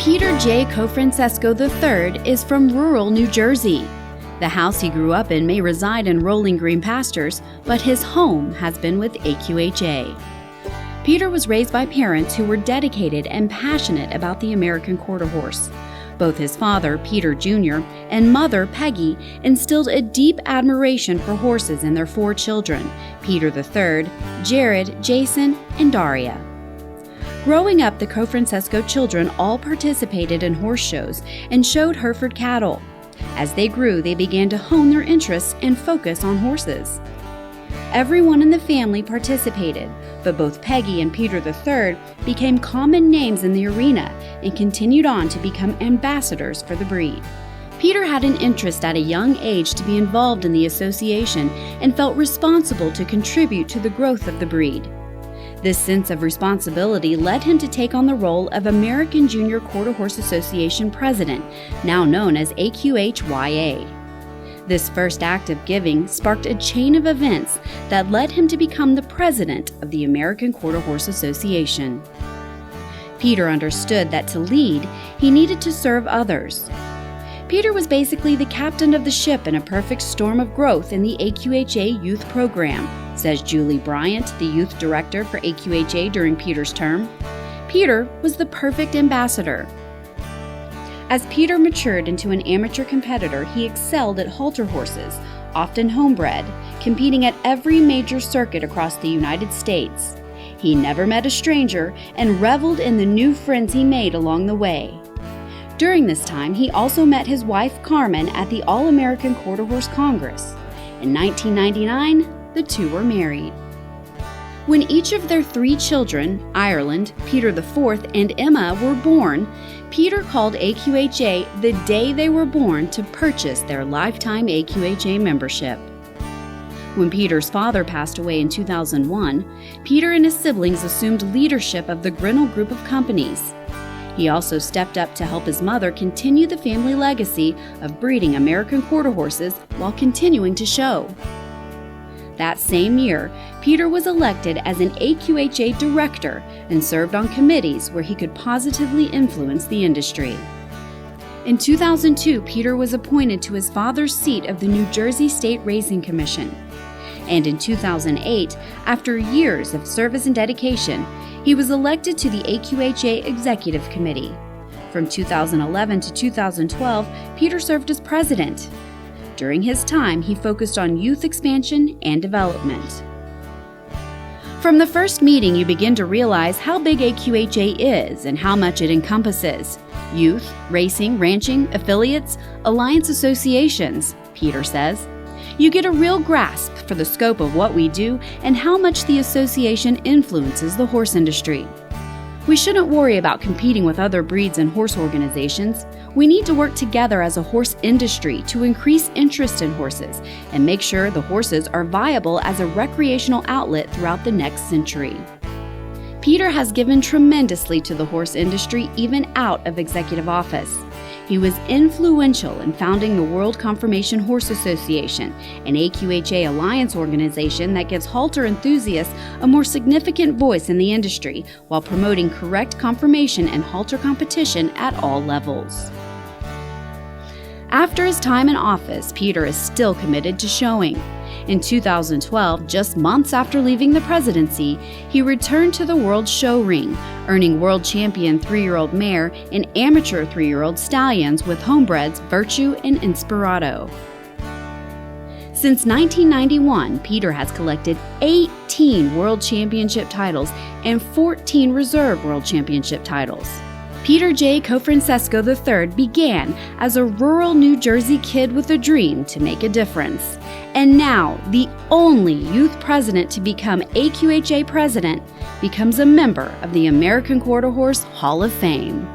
Peter J. Cofrancesco III is from rural New Jersey. The house he grew up in may reside in rolling green pastures, but his home has been with AQHA. Peter was raised by parents who were dedicated and passionate about the American quarter horse. Both his father, Peter Jr., and mother, Peggy, instilled a deep admiration for horses in their 4 children, Peter III, Jared, Jason, and Daria. Growing up, the Cofrancesco children all participated in horse shows and showed Hereford cattle. As they grew, they began to hone their interests and focus on horses. Everyone in the family participated, but both Peggy and Peter III became common names in the arena and continued on to become ambassadors for the breed. Peter had an interest at a young age to be involved in the association and felt responsible to contribute to the growth of the breed. This sense of responsibility led him to take on the role of American Junior Quarter Horse Association President, now known as AQHYA. This first act of giving sparked a chain of events that led him to become the president of the American Quarter Horse Association. Peter understood that to lead, he needed to serve others. Peter was basically the captain of the ship in a perfect storm of growth in the AQHA youth program, says Julie Bryant, the youth director for AQHA during Peter's term. Peter was the perfect ambassador. As Peter matured into an amateur competitor, he excelled at halter horses, often homebred, competing at every major circuit across the United States. He never met a stranger and reveled in the new friends he made along the way. During this time, he also met his wife Carmen at the All-American Quarter Horse Congress. In 1999, the two were married. When each of their 3 children, Ireland, Peter IV, and Emma, were born, Peter called AQHA the day they were born to purchase their lifetime AQHA membership. When Peter's father passed away in 2001, Peter and his siblings assumed leadership of the Grinnell Group of companies. He also stepped up to help his mother continue the family legacy of breeding American quarter horses while continuing to show. That same year, Peter was elected as an AQHA director and served on committees where he could positively influence the industry. In 2002, Peter was appointed to his father's seat of the New Jersey State Racing Commission. And in 2008, after years of service and dedication, he was elected to the AQHA Executive Committee. From 2011 to 2012, Peter served as president. During his time, he focused on youth expansion and development. From the first meeting, you begin to realize how big AQHA is and how much it encompasses. Youth, racing, ranching, affiliates, alliance associations, Peter says. You get a real grasp for the scope of what we do and how much the association influences the horse industry. We shouldn't worry about competing with other breeds and horse organizations. We need to work together as a horse industry to increase interest in horses and make sure the horses are viable as a recreational outlet throughout the next century. Peter has given tremendously to the horse industry even out of executive office. He was influential in founding the World Conformation Horse Association, an AQHA alliance organization that gives halter enthusiasts a more significant voice in the industry while promoting correct conformation and halter competition at all levels. After his time in office, Peter is still committed to showing. In 2012, just months after leaving the presidency, he returned to the World Show Ring, earning world champion 3-year-old mare and amateur 3-year-old stallions with homebreds Virtue and Inspirato. Since 1991, Peter has collected 18 World Championship titles and 14 Reserve World Championship titles. Peter J. Cofrancesco III began as a rural New Jersey kid with a dream to make a difference. And now, the only youth president to become AQHA president becomes a member of the American Quarter Horse Hall of Fame.